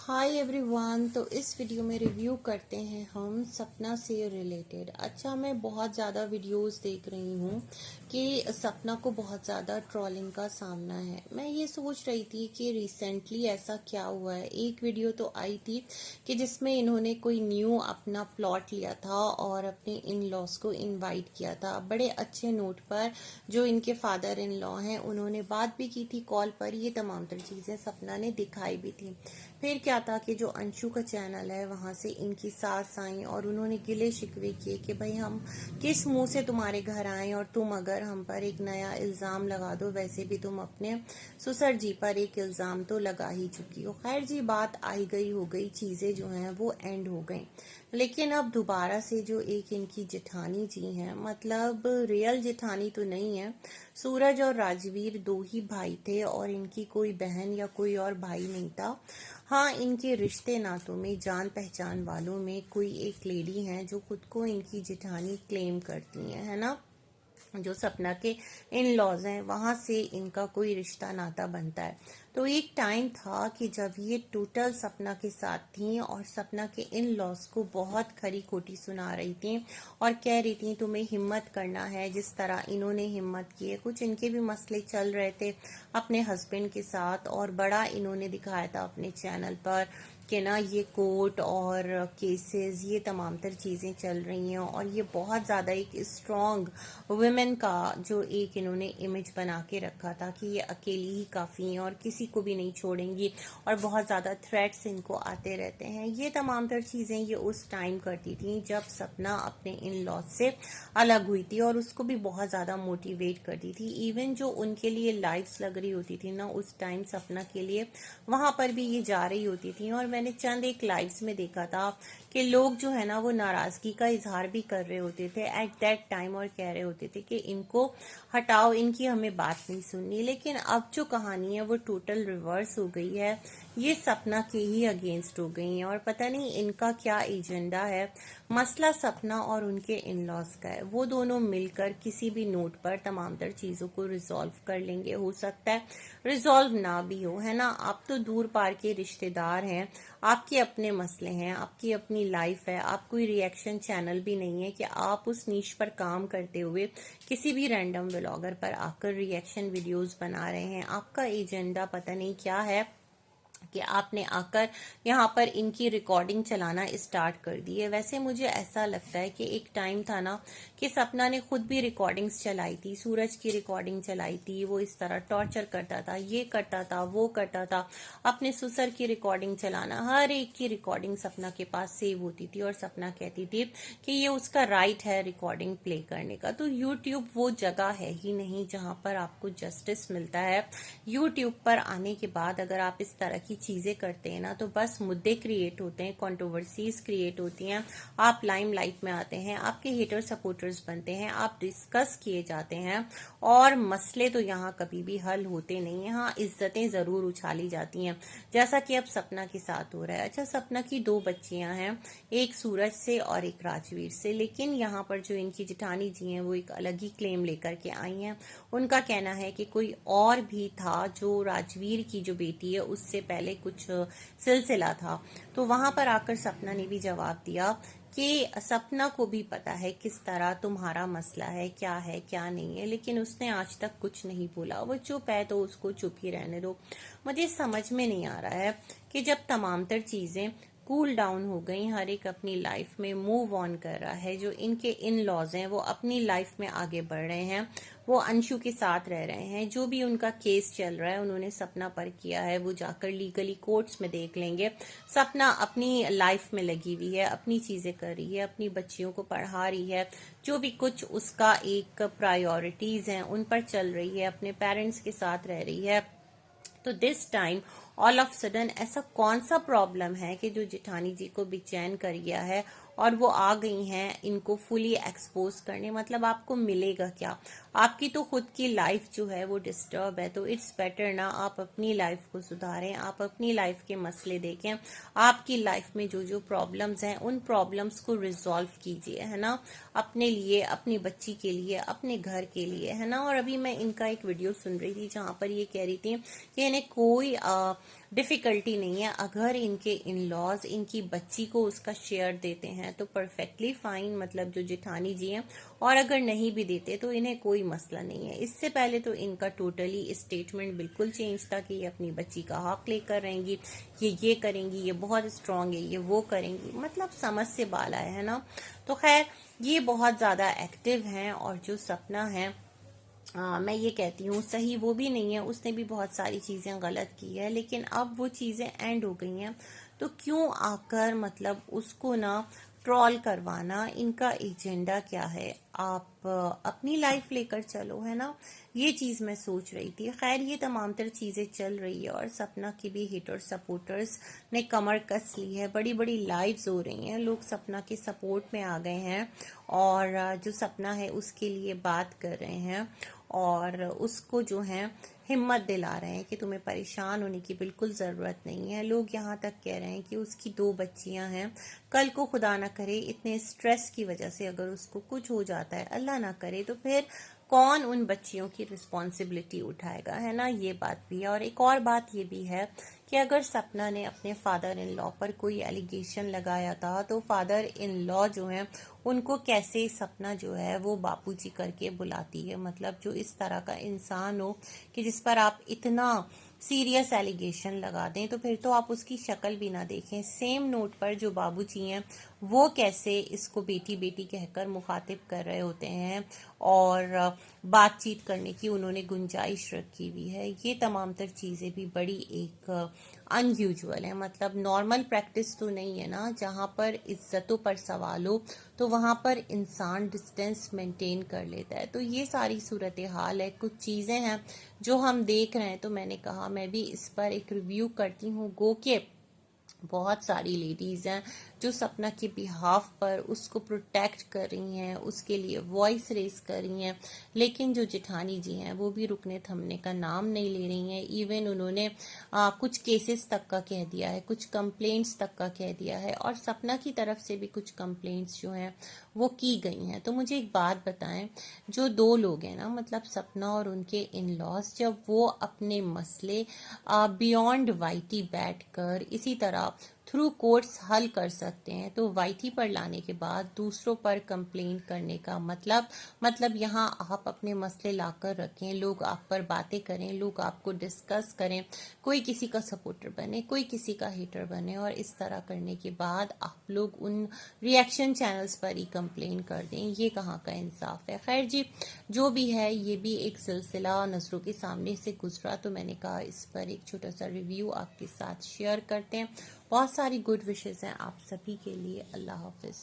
Hi everyone. तो इस video में रिव्यू करते हैं हम सपना से रिलेटेड। अच्छा, मैं बहुत ज़्यादा वीडियोस देख रही हूँ कि सपना को बहुत ज़्यादा ट्रोलिंग का सामना है। मैं ये सोच रही थी कि रिसेंटली ऐसा क्या हुआ है। एक वीडियो तो आई थी कि जिसमें इन्होंने कोई न्यू अपना प्लॉट लिया था और अपने इन लॉज को इनवाइट किया था बड़े अच्छे नोट पर। जो इनके फादर इन लॉ हैं उन्होंने बात भी की थी कॉल पर। ये तमाम तर चीज़ें सपना ने दिखाई भी थी। फिर क्या था कि जो अंशु का चैनल है वहां से इनकी सास आई और उन्होंने गिले शिकवे किए कि भाई हम किस मुंह से तुम्हारे घर आए और तुम अगर हम पर एक नया इल्जाम लगा दो। वैसे भी तुम अपने ससुर जी पर एक इल्जाम तो लगा ही चुकी हो। खैर जी, बात आई गई हो गई, चीजें जो हैं वो एंड हो गई। लेकिन अब दोबारा से जो एक इनकी जेठानी जी हैं, मतलब रियल जेठानी तो नहीं है। सूरज और राजवीर दो ही भाई थे और इनकी कोई बहन या कोई और भाई नहीं था। हाँ, इनके रिश्ते नातों में जान पहचान वालों में कोई एक लेडी है जो खुद को इनकी जेठानी क्लेम करती है ना। जो सपना के इन लॉज हैं वहां से इनका कोई रिश्ता नाता बनता है। तो एक टाइम था कि जब ये टोटल सपना के साथ थी और सपना के इन लॉज को बहुत खरी खोटी सुना रही थी और कह रही थी तुम्हें हिम्मत करना है। जिस तरह इन्होंने हिम्मत की है, कुछ इनके भी मसले चल रहे थे अपने हस्बैंड के साथ और बड़ा इन्होंने दिखाया था अपने चैनल पर कि ना ये कोर्ट और केसेस, ये तमाम तर चीज़ें चल रही हैं और ये बहुत ज़्यादा एक स्ट्रॉन्ग वुमेन का जो एक इन्होंने इमेज बना के रखा था कि ये अकेली ही काफ़ी हैं और किसी को भी नहीं छोड़ेंगी और बहुत ज़्यादा थ्रेट्स इनको आते रहते हैं। ये तमाम तर चीज़ें ये उस टाइम करती थी जब सपना अपने इन लॉज से अलग हुई थी और उसको भी बहुत ज़्यादा मोटिवेट करती थी। इवन जो उनके लिए लाइफ्स लग रही होती थी ना उस टाइम सपना के लिए, वहां पर भी ये जा रही होती थी। और मैंने चंद एक लाइव्स में देखा था कि लोग जो है ना वो नाराजगी का इजहार भी कर रहे होते थे एट दैट टाइम और कह रहे होते थे कि इनको हटाओ, इनकी हमें बात नहीं सुननी। लेकिन अब जो कहानी है वो टोटल रिवर्स हो गई है। ये सपना के ही अगेंस्ट हो गई है और पता नहीं इनका क्या एजेंडा है। मसला सपना और उनके इन लॉज का है। वो दोनों मिलकर किसी भी नोट पर तमाम तर चीजों को रिजॉल्व कर लेंगे। हो सकता है रिजॉल्व ना भी हो, है ना। आप तो दूर पार के रिश्तेदार हैं, आपके अपने मसले हैं, आपकी अपनी लाइफ है। आप कोई रिएक्शन चैनल भी नहीं है कि आप उस नीश पर काम करते हुए किसी भी रैंडम व्लॉगर पर आकर रिएक्शन वीडियोस बना रहे हैं। आपका एजेंडा पता नहीं क्या है कि आपने आकर यहाँ पर इनकी रिकॉर्डिंग चलाना स्टार्ट कर दी है। वैसे मुझे ऐसा लगता है कि एक टाइम था ना कि सपना ने खुद भी रिकॉर्डिंग्स चलाई थी, सूरज की रिकॉर्डिंग चलाई थी। वो इस तरह टॉर्चर करता था, ये करता था, वो करता था। अपने ससुर की रिकॉर्डिंग चलाना, हर एक की रिकॉर्डिंग सपना के पास सेव होती थी और सपना कहती थी कि ये उसका राइट है रिकॉर्डिंग प्ले करने का। तो यूट्यूब वो जगह है ही नहीं जहाँ पर आपको जस्टिस मिलता है। यूट्यूब पर आने के बाद अगर आप इस तरह की चीजें करते हैं ना तो बस मुद्दे क्रिएट होते हैं, कंट्रोवर्सीज क्रिएट होती हैं, आप लाइमलाइट में आते हैं, आपके हेटर सपोर्टर्स बनते हैं, आप डिस्कस किए जाते हैं और मसले तो यहाँ कभी भी हल होते नहीं हैं। हाँ, इज्जतें जरूर उछाली जाती हैं जैसा कि अब सपना के साथ हो रहा है। अच्छा, सपना की दो बच्चियां हैं, एक सूरज से और एक राजवीर से। लेकिन यहाँ पर जो इनकी जेठानी जी हैं वो एक अलग ही क्लेम लेकर के आई हैं। उनका कहना है कि कोई और भी था जो राजवीर की जो बेटी है उससे पहले कुछ सिलसिला था। तो वहां पर आकर सपना ने भी जवाब दिया कि सपना को भी पता है किस तरह तुम्हारा मसला है क्या नहीं है, लेकिन उसने आज तक कुछ नहीं बोला। वो चुप है तो उसको चुप ही रहने दो। मुझे समझ में नहीं आ रहा है कि जब तमाम तर चीजें कूल डाउन हो गई, हर एक अपनी लाइफ में मूव ऑन कर रहा है, जो इनके इन लॉज हैं वो अपनी लाइफ में आगे बढ़ रहे हैं, वो अंशु के साथ रह रहे हैं। जो भी उनका केस चल रहा है उन्होंने सपना पर किया है, वो जाकर लीगली कोर्ट्स में देख लेंगे। सपना अपनी लाइफ में लगी हुई है, अपनी चीजें कर रही है, अपनी बच्चियों को पढ़ा रही है, जो भी कुछ उसका एक प्रायोरिटीज हैं उन पर चल रही है, अपने पेरेंट्स के साथ रह रही है। तो this time all of sudden ऐसा कौन सा प्रॉब्लम है कि जो जेठानी जी को बेचैन कर गया है और वो आ गई हैं इनको फुली एक्सपोज करने। मतलब आपको मिलेगा क्या? आपकी तो खुद की लाइफ जो है वो डिस्टर्ब है, तो इट्स बेटर ना आप अपनी लाइफ को सुधारें, आप अपनी लाइफ के मसले देखें, आपकी लाइफ में जो जो प्रॉब्लम्स हैं उन प्रॉब्लम्स को रिजॉल्व कीजिए, है ना, अपने लिए, अपनी बच्ची के लिए, अपने घर के लिए, है ना। और अभी मैं इनका एक वीडियो सुन रही थी जहां पर ये कह रही थी कि इन्हें कोई डिफिकल्टी नहीं है अगर इनके इन लॉज इनकी बच्ची को उसका शेयर देते हैं तो परफेक्टली फाइन, मतलब जो जेठानी जी हैं, और अगर नहीं भी देते तो इन्हें कोई मसला नहीं है। इससे पहले तो इनका टोटली स्टेटमेंट बिल्कुल चेंज था कि ये अपनी बच्ची का हक लेकर रहेंगी, ये करेंगी, ये बहुत स्ट्रांग है, ये वो करेंगी, मतलब समझ से बाल आए, है ना। तो खैर ये बहुत ज्यादा एक्टिव हैं, और जो सपना है मैं ये कहती हूँ सही वो भी नहीं है, उसने भी बहुत सारी चीजें गलत की है, लेकिन अब वो चीजें एंड हो गई हैं, तो क्यों आकर मतलब उसको ना ट्रॉल करवाना? इनका एजेंडा क्या है? आप अपनी लाइफ लेकर चलो, है ना। ये चीज मैं सोच रही थी। खैर ये तमाम तर चीजें चल रही है, और सपना की भी हिटर सपोर्टर्स ने कमर कस ली है, बड़ी बड़ी लाइव्स हो रही हैं, लोग सपना के सपोर्ट में आ गए हैं, और जो सपना है उसके लिए बात कर रहे हैं, और उसको जो है हिम्मत दिला रहे हैं कि तुम्हें परेशान होने की बिल्कुल ज़रूरत नहीं है। लोग यहाँ तक कह रहे हैं कि उसकी 2 बच्चियां हैं, कल को खुदा ना करे इतने स्ट्रेस की वजह से अगर उसको कुछ हो जाता है, अल्लाह ना करे, तो फिर कौन उन बच्चियों की रिस्पॉन्सिबिलिटी उठाएगा, है ना। ये बात भी है। और एक और बात ये भी है कि अगर सपना ने अपने फादर इन लॉ पर कोई एलिगेशन लगाया था तो फादर इन लॉ जो है उनको कैसे सपना जो है वो बापूजी करके बुलाती है। मतलब जो इस तरह का इंसान हो कि जिस पर आप इतना सीरियस एलिगेशन लगा दें, तो फिर तो आप उसकी शक्ल भी ना देखें। सेम नोट पर जो बाबूजी हैं वो कैसे इसको बेटी बेटी कहकर मुखातिब कर रहे होते हैं, और बातचीत करने की उन्होंने गुंजाइश रखी हुई है। ये तमाम तर चीजें भी बड़ी एक अनयूजुअल है, मतलब नॉर्मल प्रैक्टिस तो नहीं है ना। जहां पर इज्जतों पर सवाल हो तो वहां पर इंसान डिस्टेंस मेंटेन कर लेता है। तो ये सारी सूरत हाल है, कुछ चीजें हैं जो हम देख रहे हैं। तो मैंने कहा मैं भी इस पर एक रिव्यू करती हूँ। गो के बहुत सारी लेडीज हैं जो सपना के बिहाफ पर उसको प्रोटेक्ट कर रही हैं, उसके लिए वॉइस रेस कर रही हैं, लेकिन जो जेठानी जी हैं वो भी रुकने थमने का नाम नहीं ले रही हैं। इवन उन्होंने कुछ केसेस तक का कह दिया है, कुछ कंप्लेंट्स तक का कह दिया है, और सपना की तरफ से भी कुछ कंप्लेंट्स जो हैं वो की गई हैं। तो मुझे एक बात बताएं, जो 2 लोग हैं ना, मतलब सपना और उनके इन लॉज, जब वो अपने मसले बियॉन्ड वाईटी बैठ कर इसी तरह थ्रू कोर्ट्स हल कर सकते हैं, तो वाईटी पर लाने के बाद दूसरों पर कंप्लेन करने का मतलब यहाँ आप अपने मसले लाकर रखें, लोग आप पर बातें करें, लोग आपको डिस्कस करें, कोई किसी का सपोर्टर बने, कोई किसी का हेटर बने, और इस तरह करने के बाद आप लोग उन रिएक्शन चैनल्स पर ही कंप्लेन कर दें। ये कहाँ का इंसाफ है? खैर जी, जो भी है, ये भी एक सिलसिला नजरों के सामने से गुजरा, तो मैंने कहा इस पर एक छोटा सा रिव्यू आपके साथ शेयर करते हैं। बहुत सारी गुड विशेस हैं आप सभी के लिए। अल्लाह हाफिज।